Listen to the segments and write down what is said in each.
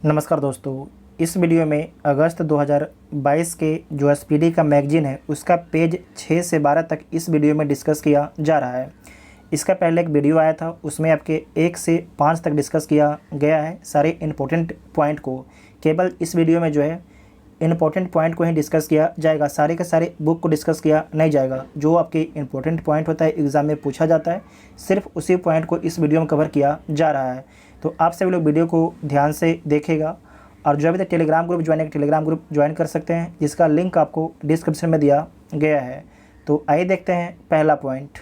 नमस्कार दोस्तों, इस वीडियो में अगस्त 2022 के जो एसपीडी का मैगजीन है उसका पेज 6 से 12 तक इस वीडियो में डिस्कस किया जा रहा है। इसका पहले एक वीडियो आया था, उसमें आपके 1 से 5 तक डिस्कस किया गया है सारे इम्पोर्टेंट पॉइंट को। केवल इस वीडियो में जो है इम्पोर्टेंट पॉइंट को ही डिस्कस किया जाएगा, सारे के सारे बुक को डिस्कस किया नहीं जाएगा। जो आपके इम्पोर्टेंट पॉइंट होता है एग्ज़ाम में पूछा जाता है, सिर्फ उसी पॉइंट को इस वीडियो में कवर किया जा रहा है। तो आप सभी लोग वीडियो को ध्यान से देखेगा और जो अभी तक टेलीग्राम ग्रुप ज्वाइन है, टेलीग्राम ग्रुप ज्वाइन कर सकते हैं, जिसका लिंक आपको डिस्क्रिप्शन में दिया गया है। तो आइए देखते हैं पहला पॉइंट।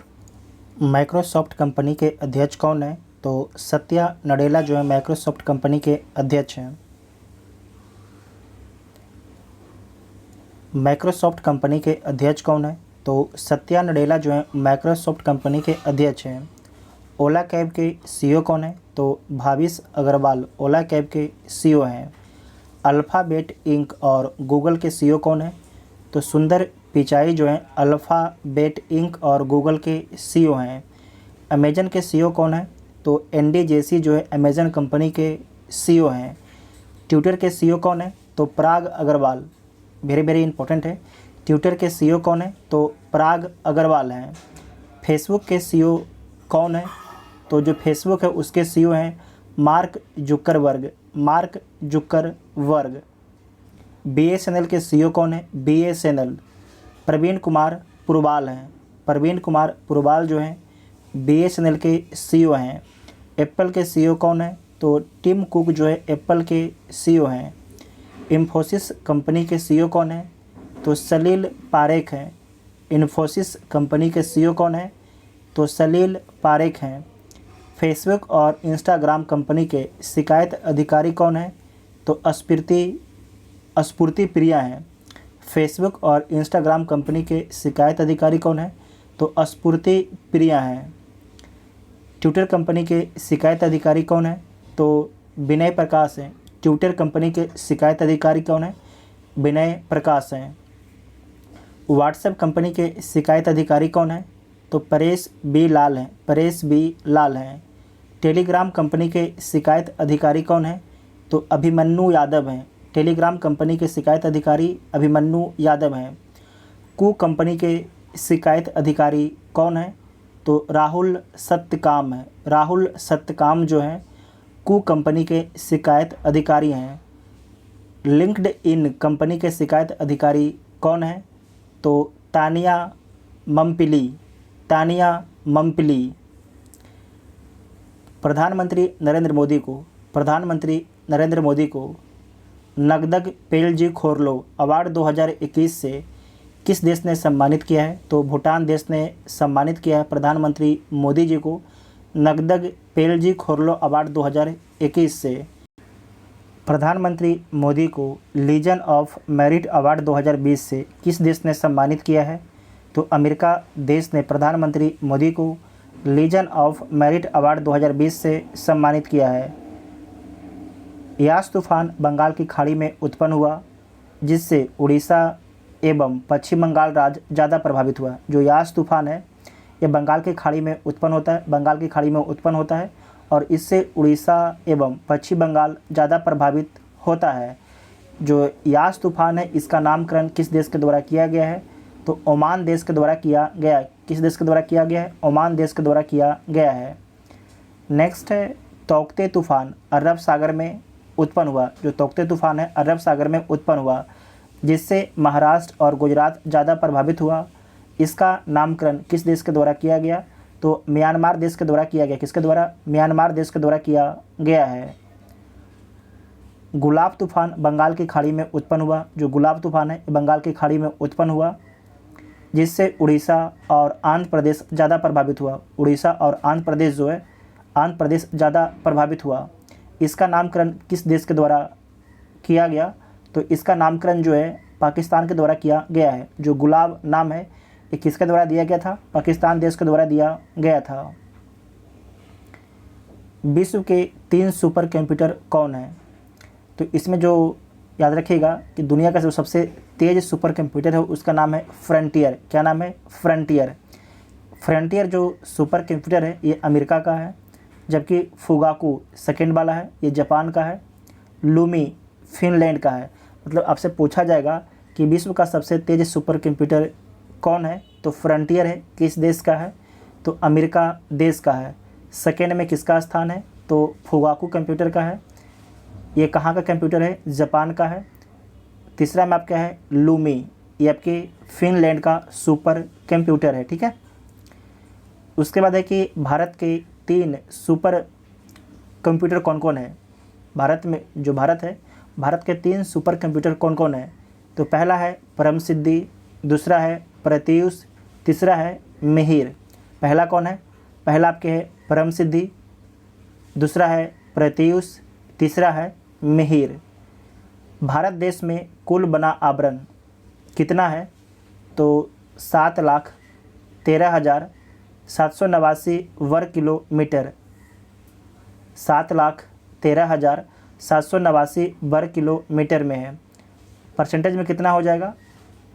माइक्रोसॉफ्ट कंपनी के अध्यक्ष कौन है? तो सत्या नडेला जो है माइक्रोसॉफ्ट कंपनी के अध्यक्ष हैं। माइक्रोसॉफ्ट कंपनी के अध्यक्ष कौन है? तो सत्या नडेला जो है माइक्रोसॉफ्ट कंपनी के अध्यक्ष हैं। ओला कैब के सीईओ कौन है? तो भाविश अग्रवाल ओला कैब के सीईओ हैं। अल्फ़ाबेट इंक और गूगल के सीईओ कौन है? तो सुंदर पिचाई जो है अल्फ़ाबेट इंक और गूगल के सीईओ हैं। अमेजन के सीईओ कौन है? तो एंडी जेसी जो है अमेजन कंपनी के सीईओ हैं। ट्विटर के सीईओ कौन है? तो पराग अग्रवाल, वेरी इंपॉर्टेंट है। ट्विटर के सीईओ कौन है? तो पराग अग्रवाल हैं। फेसबुक के सीईओ कौन है? तो जो फेसबुक है उसके सीईओ हैं मार्क जुकरबर्ग। बीएसएनएल के सीईओ कौन है? बीएसएनएल प्रवीण कुमार पुरवाल हैं। प्रवीण कुमार पुरवाल जो हैं बीएसएनएल के सीईओ हैं। एप्पल के सीईओ कौन है? तो टिम कुक जो है एप्पल के सीईओ हैं। इन्फोसिस कंपनी के सीईओ कौन है? तो सलील पारेख हैं। इन्फोसिस कंपनी के सीईओ कौन है? तो सलील पारेख हैं। फेसबुक और इंस्टाग्राम कंपनी के शिकायत अधिकारी कौन है? तो स्फूर्ति प्रिया हैं। फेसबुक और इंस्टाग्राम कंपनी के शिकायत अधिकारी कौन है? तो स्फूर्ति प्रिया हैं। ट्विटर कंपनी के शिकायत अधिकारी कौन है? तो विनय प्रकाश हैं। ट्विटर कंपनी के शिकायत अधिकारी कौन है? विनय प्रकाश हैं। व्हाट्सएप कंपनी के शिकायत अधिकारी कौन है? तो परेश बी लाल हैं। टेलीग्राम कंपनी के शिकायत अधिकारी कौन है? तो अभिमन्यु यादव हैं। टेलीग्राम कंपनी के शिकायत अधिकारी अभिमन्यु यादव हैं। कू कंपनी के शिकायत अधिकारी कौन है? तो राहुल सत्यकाम है। राहुल सत्यकाम जो हैं कू कंपनी के शिकायत अधिकारी हैं। लिंक्ड इन कंपनी के शिकायत अधिकारी कौन है? तो तानिया मम्पिली। प्रधानमंत्री नरेंद्र मोदी को नगदग पेलजी खोरलो अवार्ड 2021 से किस देश ने सम्मानित किया है? तो भूटान देश ने सम्मानित किया है प्रधानमंत्री मोदी जी को नगदग पेलजी खोरलो अवार्ड 2021 से। प्रधानमंत्री मोदी को लीजन ऑफ मेरिट अवार्ड 2020 से किस देश ने सम्मानित किया है? तो अमेरिका देश ने प्रधानमंत्री मोदी को लीजन ऑफ मेरिट अवार्ड 2020 से सम्मानित किया है। यास तूफान बंगाल की खाड़ी में उत्पन्न हुआ, जिससे उड़ीसा एवं पश्चिम बंगाल राज्य ज़्यादा प्रभावित हुआ। जो यास तूफान है ये बंगाल की खाड़ी में उत्पन्न होता है और इससे उड़ीसा एवं पश्चिम बंगाल ज़्यादा प्रभावित होता है। जो यास तूफान है इसका नामकरण किस देश के द्वारा किया गया है? तो ओमान देश के द्वारा किया गया है। किस देश के द्वारा किया गया है? ओमान देश के द्वारा किया गया है। नेक्स्ट है तौकते तूफान अरब सागर में उत्पन्न हुआ। जो तौकते तूफान है अरब सागर में उत्पन्न हुआ, जिससे महाराष्ट्र और गुजरात ज़्यादा प्रभावित हुआ। इसका नामकरण किस देश के द्वारा किया गया? तो म्यांमार देश के द्वारा किया गया। किसके द्वारा? म्यांमार देश के द्वारा किया गया है। गुलाब तूफान बंगाल की खाड़ी में उत्पन्न हुआ। जो गुलाब तूफान है बंगाल की खाड़ी में उत्पन्न हुआ, जिससे उड़ीसा और आंध्र प्रदेश ज़्यादा प्रभावित हुआ। उड़ीसा और आंध्र प्रदेश जो है आंध्र प्रदेश ज़्यादा प्रभावित हुआ। इसका नामकरण किस देश के द्वारा किया गया? तो इसका नामकरण जो है पाकिस्तान के द्वारा किया गया है। जो गुलाब नाम है ये किसके द्वारा दिया गया था? पाकिस्तान देश के द्वारा दिया गया था। विश्व के 3 सुपर कंप्यूटर कौन है? तो इसमें जो याद रखिएगा कि दुनिया का जो सबसे तेज़ सुपर कंप्यूटर है उसका नाम है फ्रंटियर। क्या नाम है? फ्रंटियर जो सुपर कंप्यूटर है ये अमेरिका का है, जबकि फुगाकू सेकेंड वाला है ये जापान का है। लूमी फिनलैंड का है। मतलब आपसे पूछा जाएगा कि विश्व का सबसे तेज़ सुपर कंप्यूटर कौन है, तो फ्रंटियर है, किस देश का है, तो अमेरिका देश का है। सेकेंड में किसका स्थान है, तो फुगाकू कंप्यूटर का है। ये कहाँ का कंप्यूटर है, जापान का है। तीसरा में आपका है लूमी, ये आपके फिनलैंड का सुपर कंप्यूटर है। ठीक है, उसके बाद है कि भारत के 3 सुपर कंप्यूटर कौन कौन है। भारत में जो भारत है, भारत के 3 सुपर कंप्यूटर कौन कौन है, तो पहला है परम सिद्धि, दूसरा है प्रत्यूष, तीसरा है मिहिर। पहला कौन है, पहला आपके है परम सिद्धि, दूसरा है प्रत्यूष, तीसरा है मिहिर। भारत देश में कुल बना आवरण कितना है, तो 7,13,789 वर्ग किलोमीटर। 7,13,789 वर्ग किलोमीटर में है। परसेंटेज में कितना हो जाएगा,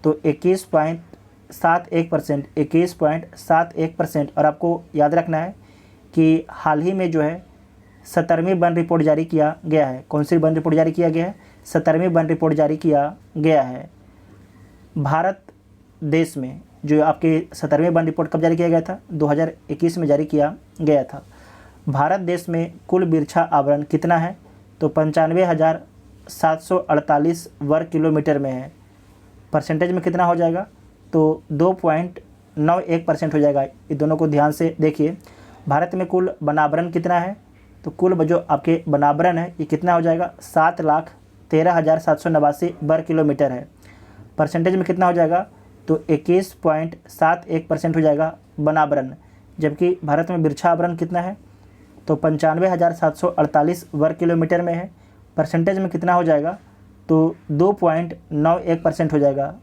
तो 21.71%, 21.71%। और आपको याद रखना है कि हाल ही में जो है 17वीं वन रिपोर्ट जारी किया गया है। कौन सी वन रिपोर्ट जारी किया गया है, 17वीं वन रिपोर्ट जारी किया गया है। भारत देश में जो आपके 17वीं वन रिपोर्ट कब जारी किया गया था, 2021 में जारी किया गया था। भारत देश में कुल बिरछा आवरण कितना है, तो 95,748 वर्ग किलोमीटर में है। परसेंटेज में कितना हो जाएगा, तो 2.91% हो जाएगा। ये दोनों को ध्यान से देखिए। भारत में कुल वनावरण कितना है, तो कुल जो आपके वनावरण है ये कितना हो जाएगा, 7,13,789 वर्ग किलोमीटर है। परसेंटेज में कितना हो जाएगा, तो 21.71% हो जाएगा वनावरण। जबकि भारत में बिरछा आवरण कितना है, तो 95,748 वर्ग किलोमीटर में है। परसेंटेज में कितना हो जाएगा, तो 2.91% हो जाएगा,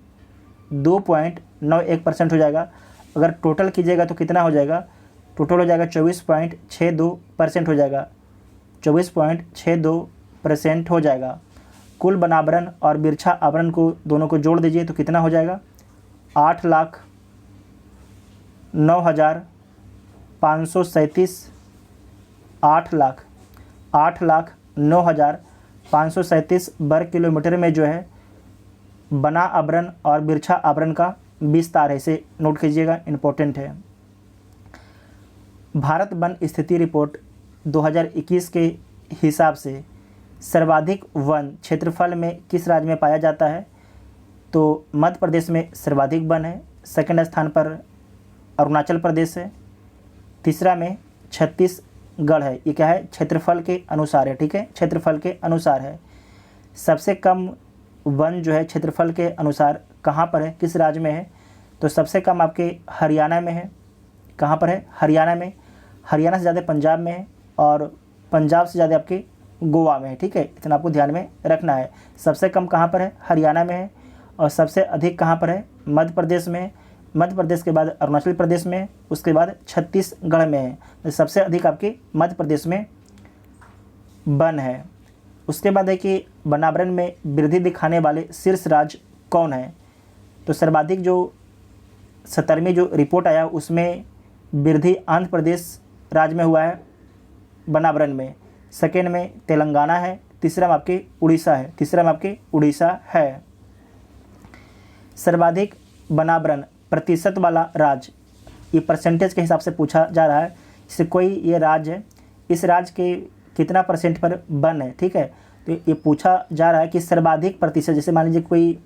2.91% हो जाएगा। अगर टोटल कीजिएगा तो कितना हो जाएगा, टोटल हो जाएगा 24.62% हो जाएगा, 24.62% हो जाएगा। कुल वनावरण और बिरछा आवरण को दोनों को जोड़ दीजिए तो कितना हो जाएगा, 8,09,537 8,09,537 वर्ग किलोमीटर में जो है बना आवरण और बिरछा आवरण का विस्तार है। इसे नोट कीजिएगा, इम्पोर्टेंट है। भारत वन स्थिति रिपोर्ट 2021 के हिसाब से सर्वाधिक वन क्षेत्रफल में किस राज्य में पाया जाता है, तो मध्य प्रदेश में सर्वाधिक वन है। सेकंड स्थान पर अरुणाचल प्रदेश है। तीसरा में छत्तीसगढ़ है। ये क्या है, क्षेत्रफल के अनुसार है। ठीक है, क्षेत्रफल के अनुसार है। सबसे कम वन जो है क्षेत्रफल के अनुसार कहाँ पर है, किस राज्य में है, तो सबसे कम आपके हरियाणा में है। कहाँ पर है, हरियाणा में। हरियाणा से ज़्यादा पंजाब में है और पंजाब से ज़्यादा आपके गोवा में है। ठीक है, इतना आपको ध्यान में रखना है। सबसे कम कहाँ पर है, हरियाणा में है। और सबसे अधिक कहाँ पर है, मध्य प्रदेश में है। मध्य प्रदेश के बाद अरुणाचल प्रदेश में है, उसके बाद छत्तीसगढ़ में है। तो सबसे अधिक आपके मध्य प्रदेश में वन है। उसके बाद है कि वनावरण में वृद्धि दिखाने वाले शीर्ष राज्य कौन है, तो सर्वाधिक जो 17वीं जो रिपोर्ट आया उसमें वृद्धि आंध्र प्रदेश राज्य में हुआ है वनावरण में। सेकेंड में तेलंगाना है। तीसरा में आपके उड़ीसा है। है। सर्वाधिक वनावरण प्रतिशत वाला राज्य, ये परसेंटेज के हिसाब से पूछा जा रहा है। जैसे कोई ये राज्य है, इस राज्य के कितना परसेंट पर वन है। ठीक है, तो ये पूछा जा रहा है कि सर्वाधिक प्रतिशत, जैसे मान लीजिए कोई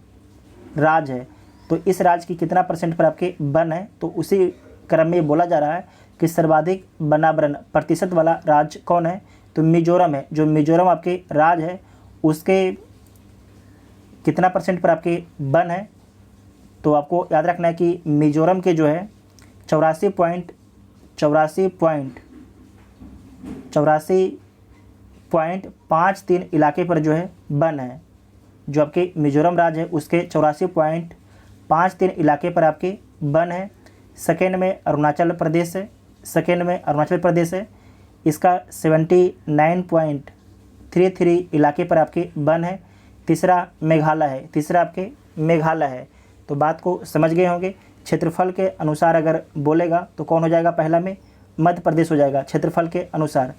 राज्य है तो इस राज्य की कितना परसेंट पर आपके वन है, तो उसी क्रम में बोला जा रहा है कि सर्वाधिक वनावरण प्रतिशत वाला राज्य कौन है, तो मिजोरम है। जो मिजोरम आपके राज्य है उसके कितना परसेंट पर आपके वन है, तो आपको याद रखना है कि मिजोरम के जो है 84.53 इलाके पर जो है वन है। जो आपके मिजोरम राज्य है उसके 84.53 इलाके पर आपके वन है। सेकेंड में अरुणाचल प्रदेश है। इसका 79.33 इलाके पर आपके वन है। तीसरा मेघालय है। तो बात को समझ गए होंगे। क्षेत्रफल के अनुसार अगर बोलेगा तो कौन हो जाएगा, पहला में मध्य प्रदेश हो जाएगा क्षेत्रफल के अनुसार।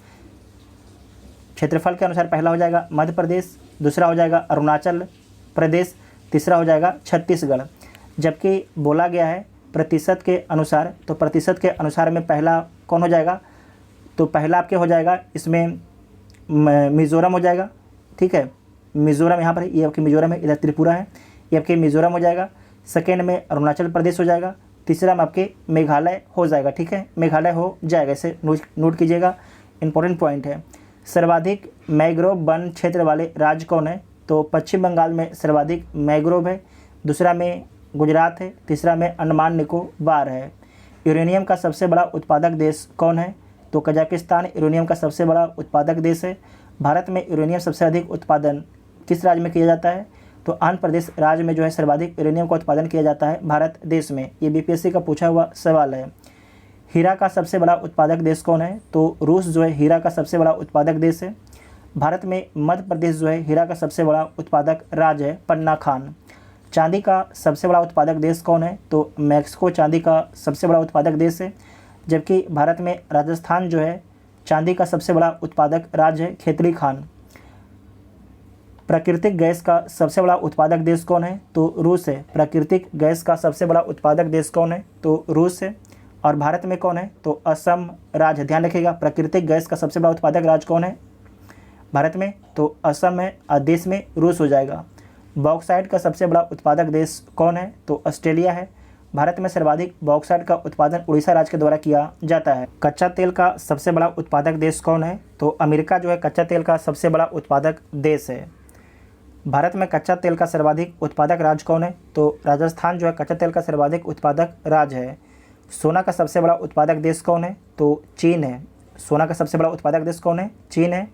क्षेत्रफल के अनुसार पहला हो जाएगा मध्य प्रदेश, दूसरा हो जाएगा अरुणाचल प्रदेश, तीसरा हो जाएगा छत्तीसगढ़। जबकि बोला गया है प्रतिशत के अनुसार, तो प्रतिशत के अनुसार में पहला कौन हो जाएगा, तो पहला आपके हो जाएगा इसमें मिज़ोरम हो जाएगा, ठीक है, मिज़ोरम यहाँ पर ये आपकी मिज़ोरम है, इधर त्रिपुरा है, ये आपके मिज़ोरम हो जाएगा। सेकेंड में अरुणाचल प्रदेश हो जाएगा, तीसरा में आपके मेघालय हो जाएगा, ठीक है, मेघालय हो जाएगा, इसे नोट कीजिएगा, इंपॉर्टेंट पॉइंट है। सर्वाधिक मैंग्रोव वन क्षेत्र वाले राज्य कौन है, तो पश्चिम बंगाल में सर्वाधिक मैंग्रोव है, दूसरा में गुजरात है, तीसरा में अंडमान निकोबार है। यूरेनियम का सबसे बड़ा उत्पादक देश कौन है, तो कजाकिस्तान यूरेनियम का सबसे बड़ा उत्पादक देश है। भारत में यूरेनियम सबसे अधिक उत्पादन किस राज्य में किया जाता है, तो आंध्र प्रदेश राज्य में जो है सर्वाधिक यूरेनियम का उत्पादन किया जाता है भारत देश में। ये बीपीएससी का पूछा हुआ सवाल है। हीरा का सबसे बड़ा उत्पादक देश कौन है, तो रूस जो है हीरा का सबसे बड़ा उत्पादक देश है। भारत में मध्य प्रदेश जो है हीरा का सबसे बड़ा उत्पादक राज्य है, पन्ना खान। चांदी का सबसे बड़ा उत्पादक देश कौन है, तो मैक्सिको चांदी का सबसे बड़ा उत्पादक देश है। जबकि भारत में राजस्थान जो है चांदी का सबसे बड़ा उत्पादक राज्य है, खेतली खान। प्राकृतिक गैस का सबसे बड़ा उत्पादक देश कौन है, तो रूस है। प्राकृतिक गैस का सबसे बड़ा उत्पादक देश कौन है, तो रूस है। और भारत में कौन है, तो असम राज्य। ध्यान रखिएगा, प्राकृतिक गैस का सबसे बड़ा उत्पादक राज्य कौन है भारत में, तो असम है, और देश में रूस हो जाएगा। बॉक्साइट का सबसे बड़ा उत्पादक देश कौन है, तो ऑस्ट्रेलिया है। भारत में सर्वाधिक बॉक्साइट का उत्पादन उड़ीसा राज्य के द्वारा किया जाता है। कच्चा तेल का सबसे बड़ा उत्पादक देश कौन है, तो अमेरिका जो है कच्चा तेल का सबसे बड़ा उत्पादक देश है। भारत में कच्चा तेल का सर्वाधिक उत्पादक राज्य कौन है, तो राजस्थान जो है कच्चा तेल का सर्वाधिक उत्पादक राज्य है। सोना का सबसे बड़ा उत्पादक देश कौन है, तो चीन है। सोना का सबसे बड़ा उत्पादक देश कौन है, चीन है।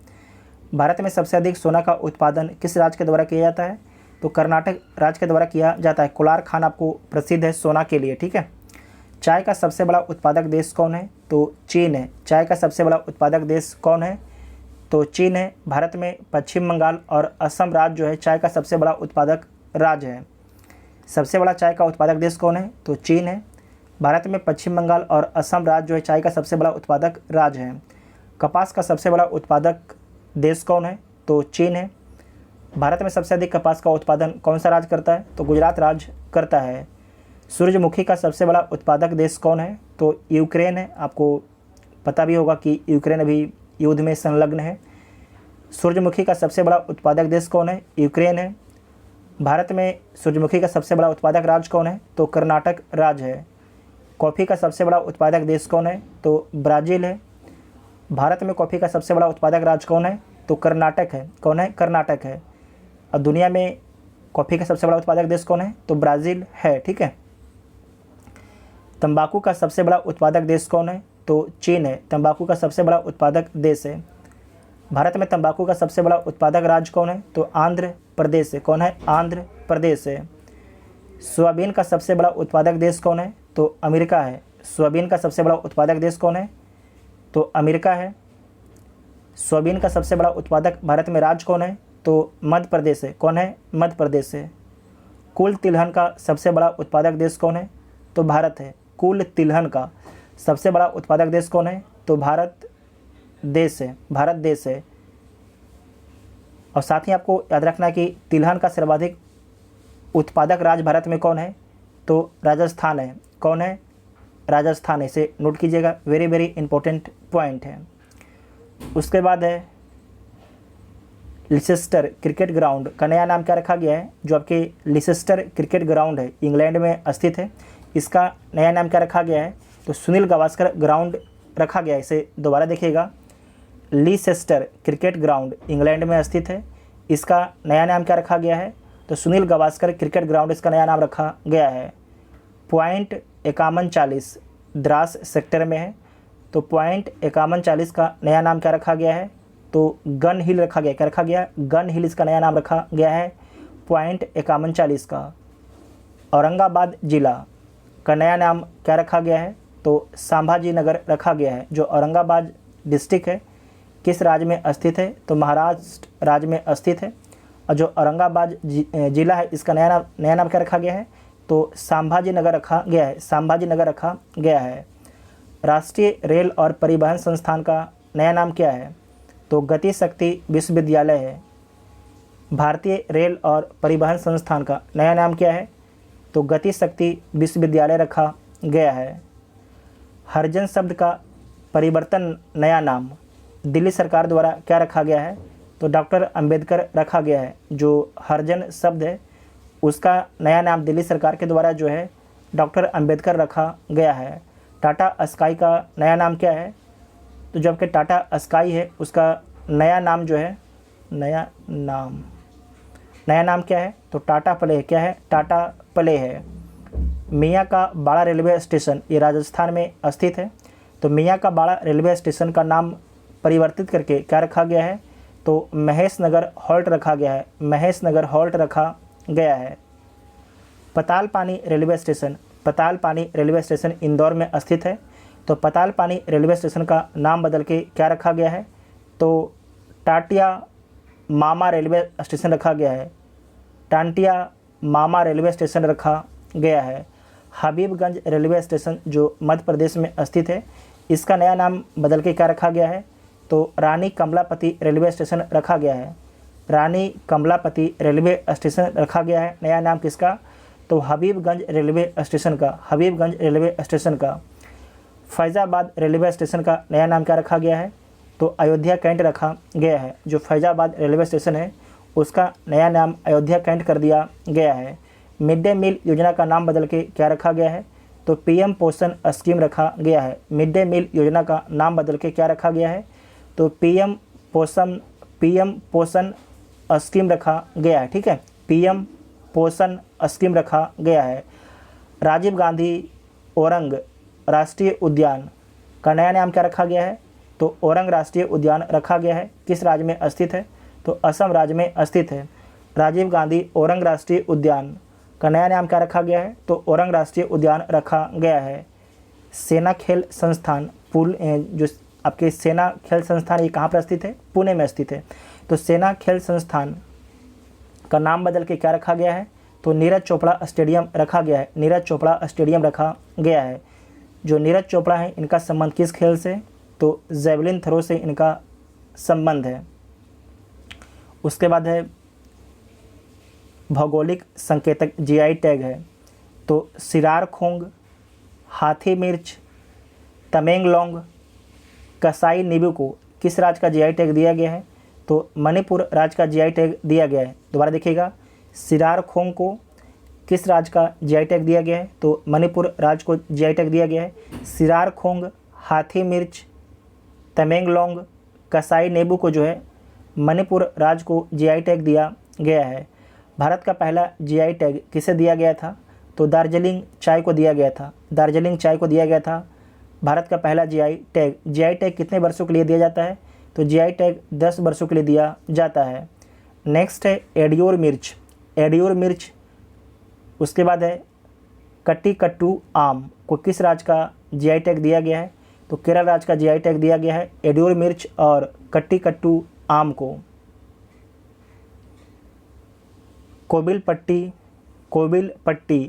भारत में सबसे अधिक सोना का उत्पादन किस राज्य के द्वारा किया जाता है, तो कर्नाटक राज्य के द्वारा किया जाता है। कोलार खान आपको प्रसिद्ध है सोना के लिए, ठीक है। चाय का सबसे बड़ा उत्पादक देश कौन है, तो चीन है। चाय का सबसे बड़ा उत्पादक देश कौन है, तो चीन है। भारत में पश्चिम बंगाल और असम राज्य जो है चाय का सबसे बड़ा उत्पादक राज्य है। सबसे बड़ा चाय का उत्पादक देश कौन है, तो चीन है। भारत में पश्चिम बंगाल और असम राज्य जो है चाय का सबसे बड़ा उत्पादक राज्य है। कपास का सबसे बड़ा उत्पादक देश कौन है, तो चीन है। भारत में सबसे अधिक कपास का उत्पादन कौन सा राज्य करता है, तो गुजरात राज्य करता है। सूरजमुखी का सबसे बड़ा उत्पादक देश कौन है, तो यूक्रेन है। आपको पता भी होगा कि यूक्रेन अभी युद्ध में संलग्न है। सूरजमुखी का सबसे बड़ा उत्पादक देश कौन है, यूक्रेन है। भारत में सूरजमुखी का सबसे बड़ा उत्पादक राज्य कौन है, तो कर्नाटक राज्य है। कॉफ़ी का सबसे बड़ा उत्पादक देश कौन है, तो ब्राज़ील है। भारत में कॉफ़ी का सबसे बड़ा उत्पादक राज्य कौन है, तो कर्नाटक है। कौन है, कर्नाटक है। और दुनिया में कॉफ़ी का सबसे बड़ा उत्पादक देश कौन है, तो ब्राज़ील है, ठीक है। तंबाकू का सबसे बड़ा उत्पादक देश कौन है, तो चीन है। तंबाकू का सबसे बड़ा उत्पादक देश है। भारत में तंबाकू का सबसे बड़ा उत्पादक राज्य कौन है, तो आंध्र प्रदेश है। कौन है, आंध्र प्रदेश है। सोयाबीन का सबसे बड़ा उत्पादक देश कौन है, तो अमेरिका है। सोयाबीन का सबसे बड़ा उत्पादक देश कौन है, तो अमेरिका है। सोयाबीन का सबसे बड़ा उत्पादक भारत में राज्य कौन है, तो मध्य प्रदेश है। कौन है, मध्य प्रदेश है। कुल तिलहन का सबसे बड़ा उत्पादक देश कौन है, तो भारत है। कुल तिलहन का सबसे बड़ा उत्पादक देश कौन है, तो भारत देश है, भारत देश है। और साथ ही आपको याद रखना है कि तिलहन का सर्वाधिक उत्पादक राज्य भारत में कौन है, तो राजस्थान है। कौन है, राजस्थान है। इसे नोट कीजिएगा, वेरी वेरी इंपॉर्टेंट पॉइंट है। उसके बाद है लिसेस्टर क्रिकेट ग्राउंड का नया नाम क्या रखा गया है, जो आपके लिसेस्टर क्रिकेट ग्राउंड है इंग्लैंड में स्थित है, इसका नया नाम क्या रखा गया है, तो सुनील गावस्कर ग्राउंड रखा गया है। इसे दोबारा देखिएगा, लीसेस्टर क्रिकेट ग्राउंड इंग्लैंड में स्थित है, इसका नया नाम क्या रखा गया है, तो सुनील गावस्कर क्रिकेट ग्राउंड इसका नया नाम रखा गया है। पॉइंट 5140 द्रास सेक्टर में है, तो पॉइंट 5140 का नया नाम क्या रखा गया है, तो गन हिल रखा गया। क्या रखा गया, गन हिल इसका नया नाम रखा गया है पॉइंट 5140 का। औरंगाबाद जिला का नया नाम क्या रखा गया है, तो संभाजी नगर रखा गया है। जो औरंगाबाद डिस्ट्रिक्ट है किस राज्य में स्थित है, तो महाराष्ट्र राज्य में स्थित है। और जो औरंगाबाद जिला है इसका नया नाम क्या रखा गया है, तो संभाजी नगर रखा गया है। संभाजी नगर रखा गया है। राष्ट्रीय रेल और परिवहन संस्थान का नया नाम क्या है, तो गति शक्ति विश्वविद्यालय है। भारतीय रेल और परिवहन संस्थान का नया नाम क्या है? तो गति शक्ति विश्वविद्यालय रखा गया है। हरिजन शब्द का परिवर्तन नया नाम दिल्ली सरकार द्वारा क्या रखा गया है? तो डॉक्टर अंबेडकर रखा गया है। जो हरिजन शब्द है उसका नया नाम दिल्ली सरकार के द्वारा जो है डॉक्टर अंबेडकर रखा गया है। टाटा स्काई का नया नाम क्या है? तो जबकि टाटा स्काई है उसका नया नाम जो है नया नाम क्या है? तो टाटा प्ले। क्या है? टाटा प्ले है। मियाँ का बाड़ा रेलवे स्टेशन ये राजस्थान में स्थित है। तो मियाँ का बाड़ा रेलवे स्टेशन का नाम परिवर्तित करके क्या रखा गया है? तो महेश नगर हॉल्ट रखा गया है। महेश नगर हॉल्ट रखा गया है। पतालपानी रेलवे स्टेशन इंदौर में स्थित है। तो पतालपानी रेलवे स्टेशन का नाम बदल के क्या रखा गया है? तो टाटिया मामा रेलवे स्टेशन रखा गया है। टांटिया मामा रेलवे स्टेशन रखा गया है। हबीबगंज रेलवे स्टेशन जो मध्य प्रदेश में स्थित है इसका नया नाम बदल के क्या रखा गया है? तो रानी कमलापति रेलवे स्टेशन रखा गया है। रानी कमलापति रेलवे स्टेशन रखा गया है। नया नाम किसका? तो हबीबगंज रेलवे स्टेशन का। फैज़ाबाद रेलवे स्टेशन का नया नाम क्या रखा गया है? तो अयोध्या कैंट रखा गया है। जो फैज़ाबाद रेलवे स्टेशन है उसका नया नाम अयोध्या कैंट कर दिया गया है। मिड डे मील योजना का नाम बदल के क्या रखा गया है? तो पीएम पोषण स्कीम रखा गया है। मिड डे मील योजना का नाम बदल के क्या रखा गया है? तो पीएम पोषण स्कीम रखा गया है। ठीक है, पीएम पोषण स्कीम रखा गया है। राजीव गांधी औरंग राष्ट्रीय उद्यान का नया नाम क्या रखा गया है? तो औरंग राष्ट्रीय उद्यान रखा गया है। किस राज्य में स्थित है? तो असम राज्य में स्थित है। राजीव गांधी औरंग राष्ट्रीय उद्यान का नया नाम क्या रखा गया है? तो औरंग राष्ट्रीय उद्यान रखा गया है। सेना खेल संस्थान जो आपके सेना खेल संस्थान ये कहाँ पर स्थित है? पुणे में स्थित है। तो सेना खेल संस्थान का नाम बदल के क्या रखा गया है? तो नीरज चोपड़ा स्टेडियम रखा गया है। नीरज चोपड़ा स्टेडियम रखा गया है। जो नीरज चोपड़ा है इनका संबंध किस खेल से? तो जेवलिन थ्रो से इनका संबंध है। उसके बाद है भौगोलिक संकेतक जीआई टैग है। तो सिरार खोंग, हाथी मिर्च, तमेंगलोंग, कसाई नींबू को किस राज्य का जीआई टैग दिया गया है? तो मणिपुर राज्य का जीआई टैग दिया गया है। दोबारा देखिएगा, सिरार खोंग को किस राज्य का जीआई टैग दिया गया है? तो मणिपुर राज्य को जीआई टैग दिया गया है। सिरार खोंग, हाथी मिर्च, तमेंगलोंग, कसाई नींबू को जो है मणिपुर राज्य को जीआई टैग दिया गया है। भारत का पहला जीआई टैग किसे दिया गया था? तो दार्जिलिंग चाय को दिया गया था। दार्जिलिंग चाय को दिया गया था भारत का पहला जीआई टैग। जीआई टैग कितने वर्षों के लिए दिया जाता है? तो जीआई टैग 10 वर्षों के लिए दिया जाता है। नेक्स्ट है एडियोर मिर्च। एडियोर मिर्च। उसके बाद है कट्टी-कट्टू आम को किस राज्य का जीआई टैग दिया गया है? तो केरल राज्य का जीआई टैग दिया गया है एडियोर मिर्च और कट्टी-कट्टू आम को। कोविलपट्टी,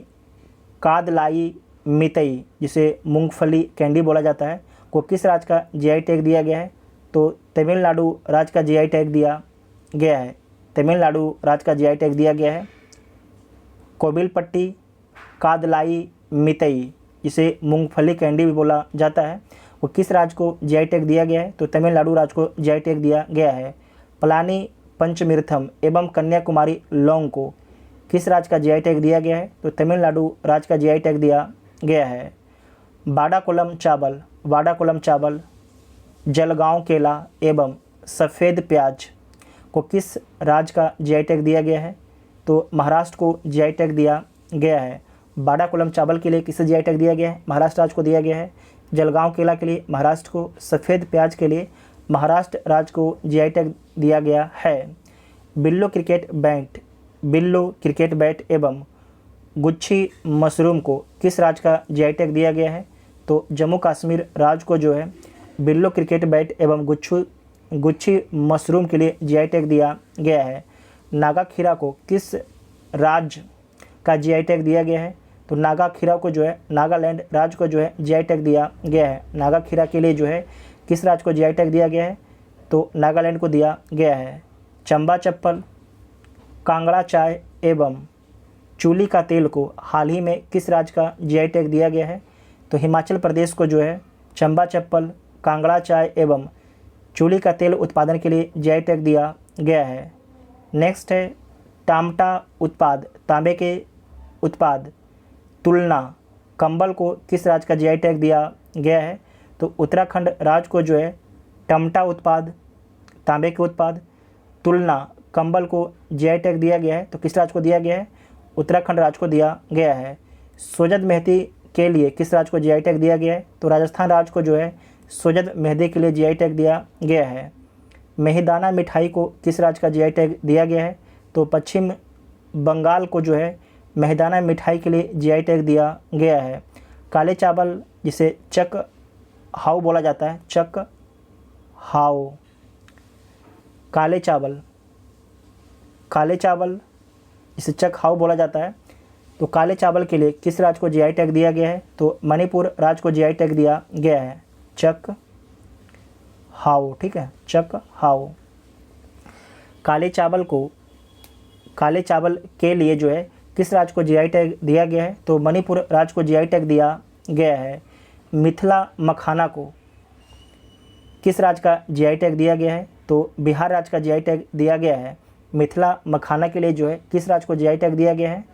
कादलाई मितई जिसे मूंगफली कैंडी बोला जाता है को किस राज्य का जीआई टैग दिया गया है? तो तमिलनाडु राज्य का जीआई टैग दिया गया है। तमिलनाडु राज्य का जीआई टैग दिया गया है। कोविलपट्टी, कादलाई मितई जिसे मूंगफली कैंडी भी बोला जाता है वो किस राज्य को जीआई टैग दिया गया है? तो तमिलनाडु राज्य को जीआई टैग दिया गया है। पलानी पंचमीर्थम एवं कन्याकुमारी लौंग को किस राज्य का जीआई टैग दिया गया है? तो तमिलनाडु राज्य का जीआई टैग दिया गया है। वाडाकोलम चावल, जलगांव केला एवं सफ़ेद प्याज को किस राज्य का जीआई टैग दिया गया है? तो महाराष्ट्र को जीआई टैग दिया गया है। वाडाकोलम चावल के लिए किसे जीआई टैग दिया गया है? महाराष्ट्र राज्य को दिया गया है। जलगांव केला के लिए महाराष्ट्र को, सफ़ेद प्याज के लिए महाराष्ट्र राज्य को जीआई टैग दिया गया है। बिल्लो क्रिकेट बैट एवं गुच्छी मशरूम को किस राज्य का जीआई टैग दिया गया है? तो जम्मू कश्मीर राज्य को जो है बिल्लो क्रिकेट बैट एवं गुच्छी मशरूम के लिए जीआई टैग दिया गया है। नागा खीरा को किस राज्य का जीआई टैग दिया गया है? तो नागा खीरा को जो है नागालैंड राज्य को जो है जीआई टैग दिया गया है। नागा खीरा के लिए जो है किस राज्य को जीआई टैग दिया गया है? तो नागालैंड को दिया गया है। चंबा चप्पल, कांगड़ा चाय एवं चूली का तेल को हाल ही में किस राज्य का जीआई टैग दिया गया है? तो हिमाचल प्रदेश को जो है चंबा चप्पल, कांगड़ा चाय एवं चूली का तेल उत्पादन के लिए जीआई टैग दिया गया है। नेक्स्ट है टामटा उत्पाद, तांबे के उत्पाद तुलना कंबल को किस राज्य का जीआई टैग दिया गया है? तो उत्तराखंड राज्य को जो है टमटा उत्पाद, तांबे के उत्पाद तुलना कंबल को जीआई टैग दिया गया है। तो किस राज्य को दिया गया है? उत्तराखंड राज्य को दिया गया है। सोजद मेहंदी के लिए किस राज्य को जीआई टैग दिया गया है? तो राजस्थान राज्य को जो है सोजद मेहंदी के लिए जीआई टैग दिया गया है। मेहिदाना मिठाई को किस राज्य का जीआई टैग दिया गया है? तो पश्चिम बंगाल को जो है मेहिदाना मिठाई के लिए जीआई टैग दिया गया है। काले चावल जिसे चक हाउ बोला जाता है, चक हाउ, काले चावल जिसे चक हाउ बोला जाता है, तो काले चावल के लिए किस राज्य को जीआई टैग दिया गया है? तो मणिपुर राज्य को जीआई टैग दिया गया है, चक हाउ। ठीक है, चक हाउ। काले चावल के लिए जो है किस राज्य को जीआई टैग दिया गया है? तो मणिपुर राज्य को जीआई टैग दिया गया है। मिथिला मखाना को किस राज्य का जीआई टैग दिया गया है? तो बिहार राज्य का जीआई टैग दिया गया है। मिथिला मखाना के लिए जो है किस राज्य को जीआई टैग दिया गया है?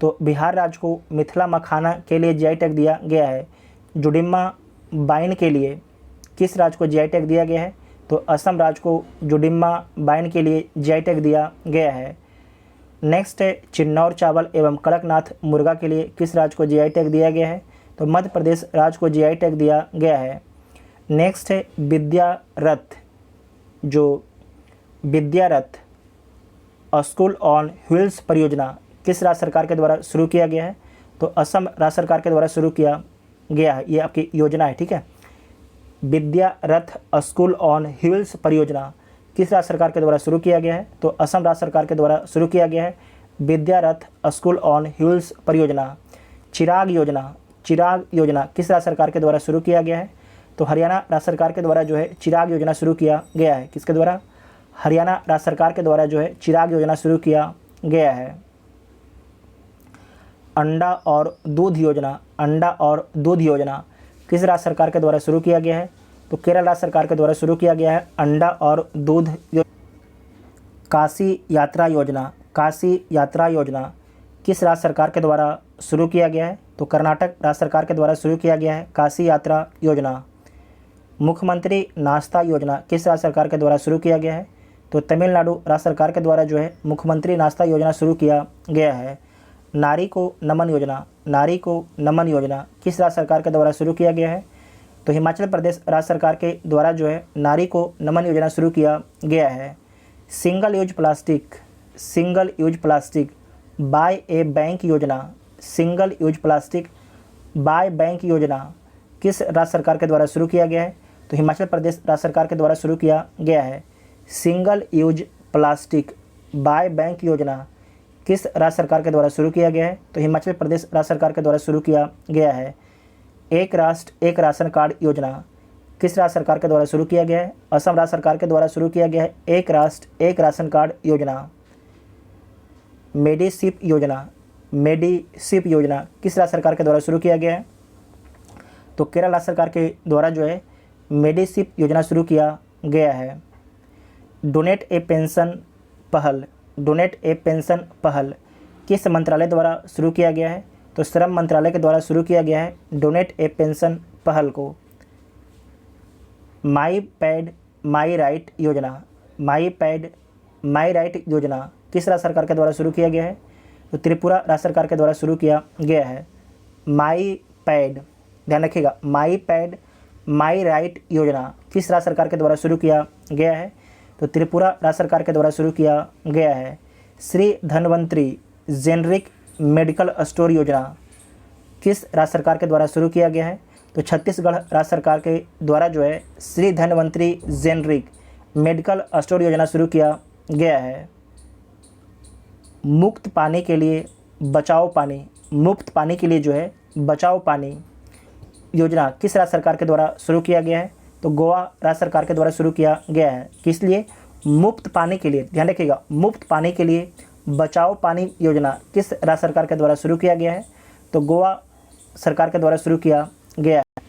तो बिहार राज्य को मिथिला मखाना के लिए जीआई टैग दिया गया है। जुडिम्मा बाइन के लिए किस राज्य को जीआई टैग दिया गया है? तो असम राज्य को जुडिम्मा बाइन के लिए जीआई टैग दिया गया है। नेक्स्ट है चिन्नौर चावल एवं कड़कनाथ मुर्गा के लिए किस राज्य को जीआई टैग दिया गया है? तो मध्य प्रदेश राज्य को जीआई टैग दिया गया है। नेक्स्ट है विद्यारथ, जो विद्यारथ स्कूल ऑन व्हील्स परियोजना किस राज्य सरकार के द्वारा शुरू किया गया है? तो असम राज्य सरकार के द्वारा शुरू किया गया है। ये आपकी योजना है। ठीक है, विद्यारथ स्कूल ऑन व्हील्स परियोजना किस राज्य सरकार के द्वारा शुरू किया गया है? तो असम राज्य सरकार के द्वारा शुरू किया गया है विद्यारथ स्कूल ऑन व्हील्स परियोजना। चिराग योजना किस राज्य सरकार के द्वारा शुरू किया गया है? तो हरियाणा राज्य सरकार के द्वारा जो है चिराग योजना शुरू किया गया है। किसके द्वारा? हरियाणा राज्य सरकार के द्वारा जो है चिराग योजना शुरू किया गया है। अंडा और दूध योजना किस राज्य सरकार के द्वारा शुरू किया गया है? तो केरल राज्य सरकार के द्वारा शुरू किया गया है अंडा और दूध। काशी यात्रा योजना किस राज्य सरकार के द्वारा शुरू किया गया है? तो कर्नाटक राज्य सरकार के द्वारा शुरू किया गया है काशी यात्रा योजना। मुख्यमंत्री नाश्ता योजना किस राज्य सरकार के द्वारा शुरू किया गया है? तो तमिलनाडु राज्य सरकार के द्वारा जो है मुख्यमंत्री नाश्ता योजना शुरू किया गया है। नारी को नमन योजना किस राज्य सरकार के द्वारा शुरू किया गया है? तो हिमाचल प्रदेश राज्य सरकार के द्वारा जो है नारी को नमन योजना शुरू किया गया है। सिंगल यूज प्लास्टिक बाय ए बैंक योजना किस राज्य सरकार के द्वारा शुरू किया गया है? तो हिमाचल प्रदेश राज्य सरकार के द्वारा शुरू किया गया है। Single use plastic by bank योजना किस राज्य सरकार के द्वारा शुरू किया गया है? तो हिमाचल प्रदेश राज्य सरकार के द्वारा शुरू किया गया है। एक राष्ट्र एक राशन कार्ड योजना किस राज्य सरकार के द्वारा शुरू किया गया है? असम राज्य सरकार के द्वारा शुरू किया गया है एक राष्ट्र एक राशन कार्ड योजना। मेडिसिप योजना किस राज्य सरकार के द्वारा शुरू किया गया है? तो केरल राज्य सरकार के द्वारा जो है मेडिसिप योजना शुरू किया गया है। डोनेट ए पेंशन पहल किस मंत्रालय द्वारा शुरू किया गया है? तो श्रम मंत्रालय के द्वारा शुरू किया गया है डोनेट ए पेंशन पहल को। माई पैड माई राइट योजना किस राज्य सरकार के द्वारा शुरू किया गया है? तो त्रिपुरा राज्य सरकार के द्वारा शुरू किया गया है। माई पैड, ध्यान रखिएगा, माई पैड माई राइट योजना किस राज्य सरकार के द्वारा शुरू किया गया है? तो त्रिपुरा राज्य सरकार के द्वारा शुरू किया गया है। Shri Dhanvantari generic medical store योजना किस राज्य सरकार के द्वारा शुरू किया गया है? तो छत्तीसगढ़ राज्य सरकार के द्वारा जो है Shri Dhanvantari generic medical store योजना शुरू किया गया है। मुफ्त पानी के लिए जो है बचाओ पानी योजना किस राज्य सरकार के द्वारा शुरू किया गया है? तो गोवा राज्य सरकार के द्वारा शुरू किया गया है। किस लिए? मुफ्त पानी के लिए। ध्यान रखिएगा, मुफ्त पानी के लिए बचाओ पानी योजना किस राज्य सरकार के द्वारा शुरू किया गया है? तो गोवा सरकार के द्वारा शुरू किया गया है।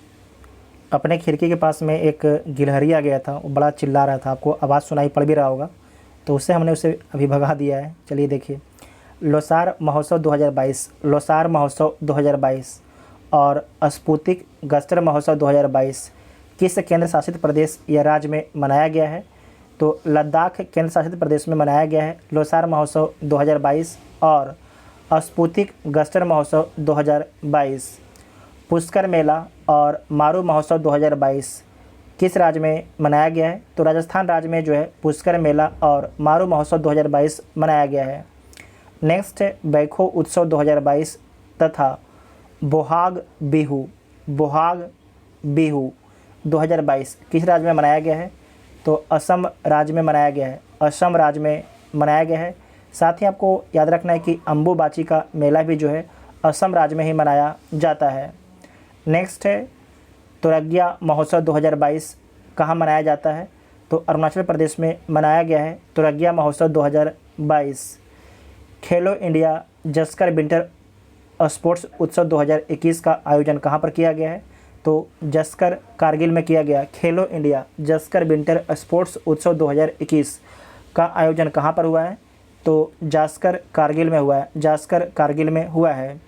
अपने खिड़की के पास में एक गिलहरी आ गया था, वो बड़ा चिल्ला रहा था, आपको आवाज़ सुनाई पड़ भी रहा होगा, तो उससे हमने उसे अभी भगा दिया है। चलिए देखिए, लोसार महोत्सव 2022, लोसार महोत्सव 2022 और स्पुतिक गस्टर महोत्सव 2022 किस केंद्र शासित प्रदेश या राज्य में मनाया गया है? तो लद्दाख केंद्र शासित प्रदेश में मनाया गया है लोसार महोत्सव 2022 और स्पुतिक गस्टर महोत्सव 2022। पुष्कर मेला और मारू महोत्सव 2022 किस राज्य में मनाया गया है? तो राजस्थान राज्य में जो है पुष्कर मेला और मारू महोत्सव 2022 मनाया गया है। नेक्स्ट है बैखो उत्सव 2022 तथा बोहाग बिहू, बोहाग बिहू 2022 किस राज्य में मनाया गया है? तो असम राज्य में मनाया गया है, असम राज्य में मनाया गया है। साथ ही आपको याद रखना है कि अम्बुबाची का मेला भी जो है असम राज्य में ही मनाया जाता है। नेक्स्ट है तुरगिया महोत्सव 2022 कहाँ मनाया जाता है? तो अरुणाचल प्रदेश में मनाया गया है तुरगिया महोत्सव 2022। खेलो इंडिया जस्कर विंटर स्पोर्ट्स उत्सव 2021 का आयोजन कहाँ पर किया गया है? तो जस्कर कारगिल में किया गया। खेलो इंडिया जस्कर विंटर स्पोर्ट्स उत्सव 2021 का आयोजन कहाँ पर हुआ है? तो जास्कर कारगिल में हुआ है, जास्कर कारगिल में हुआ है।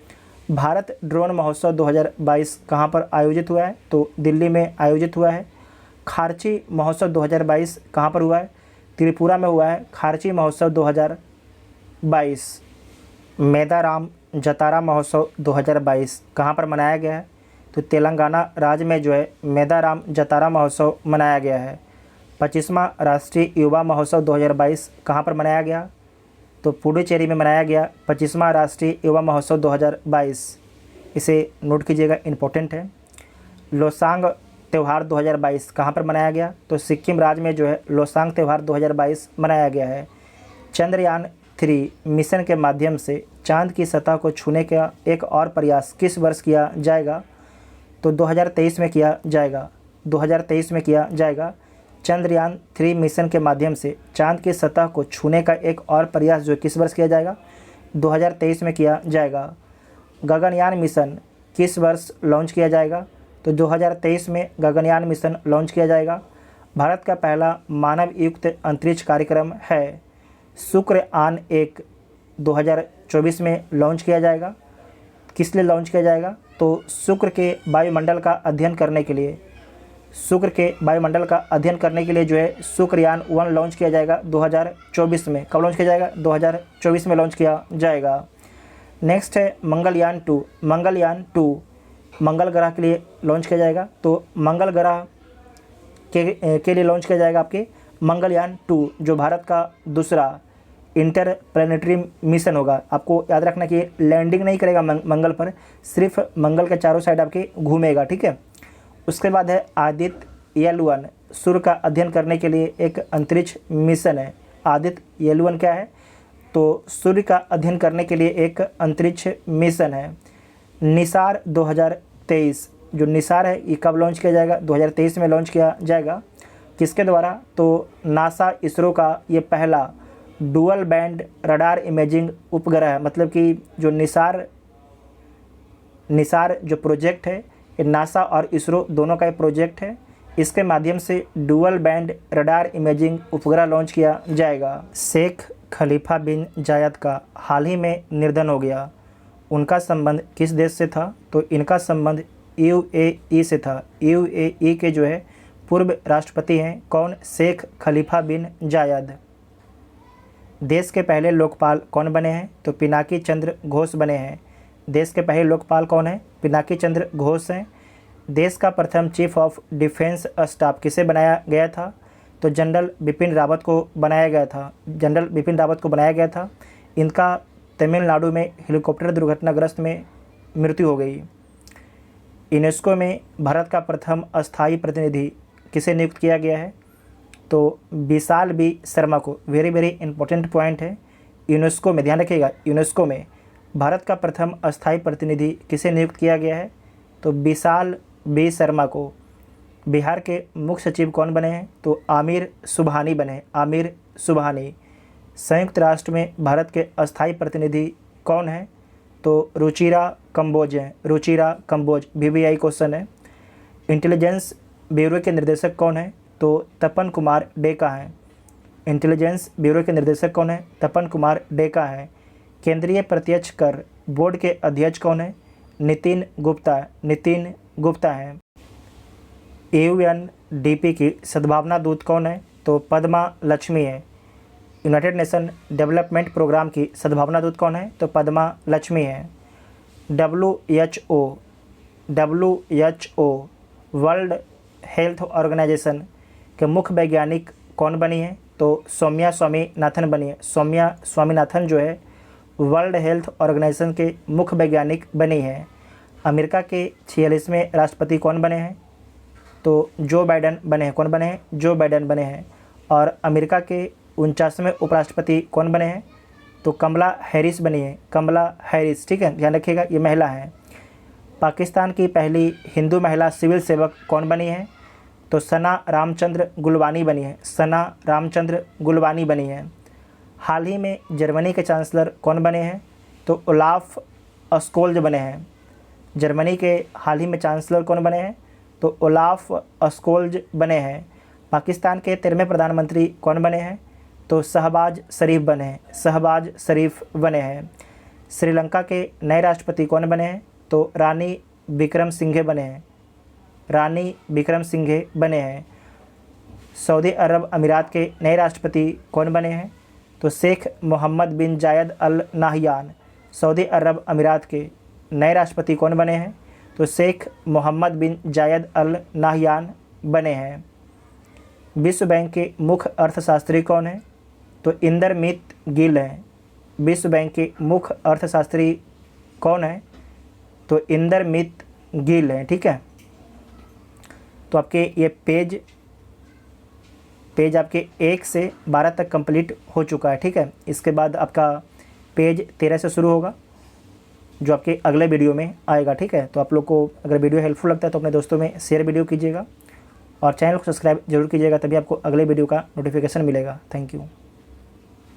भारत ड्रोन महोत्सव 2022 कहाँ पर आयोजित हुआ है? तो दिल्ली में आयोजित हुआ है। खारची महोत्सव 2022 कहाँ पर हुआ है? त्रिपुरा में हुआ है खारची महोत्सव 2022। मेदाराम जतारा महोत्सव 2022 कहाँ पर मनाया गया है? तो तेलंगाना राज्य में जो है मेदाराम जतारा महोत्सव मनाया गया है। 25वां राष्ट्रीय युवा महोत्सव 2022 कहाँ पर मनाया गया? तो पुडुचेरी में मनाया गया 25वां राष्ट्रीय युवा महोत्सव 2022। इसे नोट कीजिएगा, इम्पोर्टेंट है। लोसांग त्यौहार 2022 कहाँ पर मनाया गया? तो सिक्किम राज्य में जो है लोसांग त्यौहार 2022 मनाया गया है। चंद्रयान 3 मिशन के माध्यम से चांद की सतह को छूने का एक और प्रयास किस वर्ष किया जाएगा? तो 2023 में किया जाएगा, 2023 में किया जाएगा। चंद्रयान 3 मिशन के माध्यम से चांद की सतह को छूने का एक और प्रयास जो किस वर्ष किया जाएगा? 2023 में किया जाएगा। गगनयान मिशन किस वर्ष लॉन्च किया जाएगा? तो 2023 में गगनयान मिशन लॉन्च किया जाएगा। भारत का पहला मानव युक्त अंतरिक्ष कार्यक्रम है शुक्रयान 1 2024 में लॉन्च किया जाएगा। किस लिए लॉन्च किया जाएगा? तो शुक्र के वायुमंडल का अध्ययन करने के लिए, शुक्र के वायुमंडल का अध्ययन करने के लिए जो है शुक्रयान 1 लॉन्च किया जाएगा 2024 में। कब लॉन्च किया जाएगा? 2024 में लॉन्च किया जाएगा। नेक्स्ट है मंगलयान 2, मंगलयान 2 मंगल ग्रह के लिए लॉन्च किया जाएगा। तो मंगल ग्रह के लिए लॉन्च किया जाएगा आपके मंगलयान 2, जो भारत का दूसरा इंटर प्लैनेटरी मिशन होगा। आपको याद रखना कि लैंडिंग नहीं करेगा मंगल पर, सिर्फ मंगल के चारों साइड आपके घूमेगा, ठीक है। उसके बाद है आदित्य L1, सूर्य का अध्ययन करने के लिए एक अंतरिक्ष मिशन है। आदित्य L1 क्या है? तो सूर्य का अध्ययन करने के लिए एक अंतरिक्ष मिशन है। निसार 2023, जो निसार है ये कब लॉन्च किया जाएगा? 2023 में लॉन्च किया जाएगा। किसके द्वारा? तो नासा इसरो का ये पहला डुअल बैंड रडार इमेजिंग उपग्रह है। मतलब कि जो निसार जो प्रोजेक्ट है, ये नासा और इसरो दोनों का ये प्रोजेक्ट है। इसके माध्यम से डुअल बैंड रडार इमेजिंग उपग्रह लॉन्च किया जाएगा। शेख खलीफा बिन जायद का हाल ही में निधन हो गया। उनका संबंध किस देश से था? तो इनका संबंध UAE से था। UAE के जो है पूर्व राष्ट्रपति हैं कौन? शेख खलीफा बिन जायद। देश के पहले लोकपाल कौन बने हैं? तो पिनाकी चंद्र घोष बने हैं। देश के पहले लोकपाल कौन है? पिनाकी चंद्र घोष हैं। देश का प्रथम चीफ ऑफ डिफेंस स्टाफ किसे बनाया गया था? तो जनरल बिपिन रावत को बनाया गया था, जनरल बिपिन रावत को बनाया गया था। इनका तमिलनाडु में हेलीकॉप्टर दुर्घटनाग्रस्त में मृत्यु हो गई। यूनेस्को में भारत का प्रथम अस्थायी प्रतिनिधि किसे नियुक्त किया गया है? तो विशाल बी शर्मा को। वेरी वेरी इंपॉर्टेंट पॉइंट है। यूनेस्को में ध्यान रखिएगा, यूनेस्को में भारत का प्रथम अस्थायी प्रतिनिधि किसे नियुक्त किया गया है? तो विशाल बी शर्मा को। बिहार के मुख्य सचिव कौन बने हैं? तो आमिर सुबहानी बने हैं, आमिर सुबहानी। संयुक्त राष्ट्र में भारत के अस्थायी प्रतिनिधि कौन हैं? तो रुचिरा कंबोज हैं, रुचिरा कंबोज। VVI क्वेश्चन है। इंटेलिजेंस ब्यूरो के निर्देशक कौन हैं? तो तपन कुमार डेका हैं। इंटेलिजेंस ब्यूरो के निर्देशक कौन है? तपन कुमार डेका हैं। केंद्रीय प्रत्यक्ष कर बोर्ड के अध्यक्ष कौन है? नितिन गुप्ता, नितिन गुप्ता हैं। UNDP की सद्भावना दूत कौन है? तो पद्मा लक्ष्मी है। यूनाइटेड नेशन डेवलपमेंट प्रोग्राम की सद्भावना दूत कौन है? तो पद्मा लक्ष्मी है। WHO वर्ल्ड हेल्थ ऑर्गेनाइजेशन के मुख्य वैज्ञानिक कौन बनी है? तो सौम्या स्वामीनाथन बनी है। सौम्या स्वामीनाथन जो है वर्ल्ड हेल्थ ऑर्गेनाइजेशन के मुख्य वैज्ञानिक बनी है। अमेरिका के 46वें राष्ट्रपति कौन बने हैं? तो जो बाइडन बने हैं। कौन बने हैं? जो बाइडन बने हैं। और अमेरिका के 49वें उपराष्ट्रपति कौन बने हैं? तो कमला हैरिस बनी है, कमला हैरिस। ठीक है, ध्यान रखिएगा, ये महिला है। पाकिस्तान की पहली हिंदू महिला सिविल सेवक कौन बनी है? तो सना रामचंद्र गुलवानी बनी है, सना रामचंद्र गुलवानी बनी है। हाल ही में जर्मनी के चांसलर कौन बने हैं? तो ओलाफ स्कोल्ज बने हैं। जर्मनी के हाल ही में चांसलर कौन बने हैं? तो ओलाफ स्कोल्ज बने हैं। पाकिस्तान के 13वें प्रधानमंत्री कौन बने हैं? तो शहबाज शरीफ बने हैं, शहबाज शरीफ बने हैं। श्रीलंका के नए राष्ट्रपति कौन बने हैं? तो रानी विक्रमसिंघे बने हैं, रानी विक्रमसिंघे बने हैं। सऊदी अरब अमीरात के नए राष्ट्रपति कौन बने हैं? तो शेख मोहम्मद बिन जायद अल नाहयान। सऊदी अरब अमीरात के नए राष्ट्रपति कौन बने हैं? तो शेख मोहम्मद बिन जायद अल नाहयान बने हैं। विश्व बैंक के मुख्य अर्थशास्त्री कौन है? तो इंदरमित गिल हैं। विश्व बैंक के मुख्य अर्थशास्त्री कौन है? तो इंदरमित गिल हैं। ठीक है, तो आपके ये पेज आपके 1 से 12 तक कंप्लीट हो चुका है। ठीक है, इसके बाद आपका पेज 13 से शुरू होगा जो आपके अगले वीडियो में आएगा। ठीक है, तो आप लोग को अगर वीडियो हेल्पफुल लगता है तो अपने दोस्तों में शेयर वीडियो कीजिएगा और चैनल को सब्सक्राइब जरूर कीजिएगा, तभी आपको अगले वीडियो का नोटिफिकेशन मिलेगा। Thank you.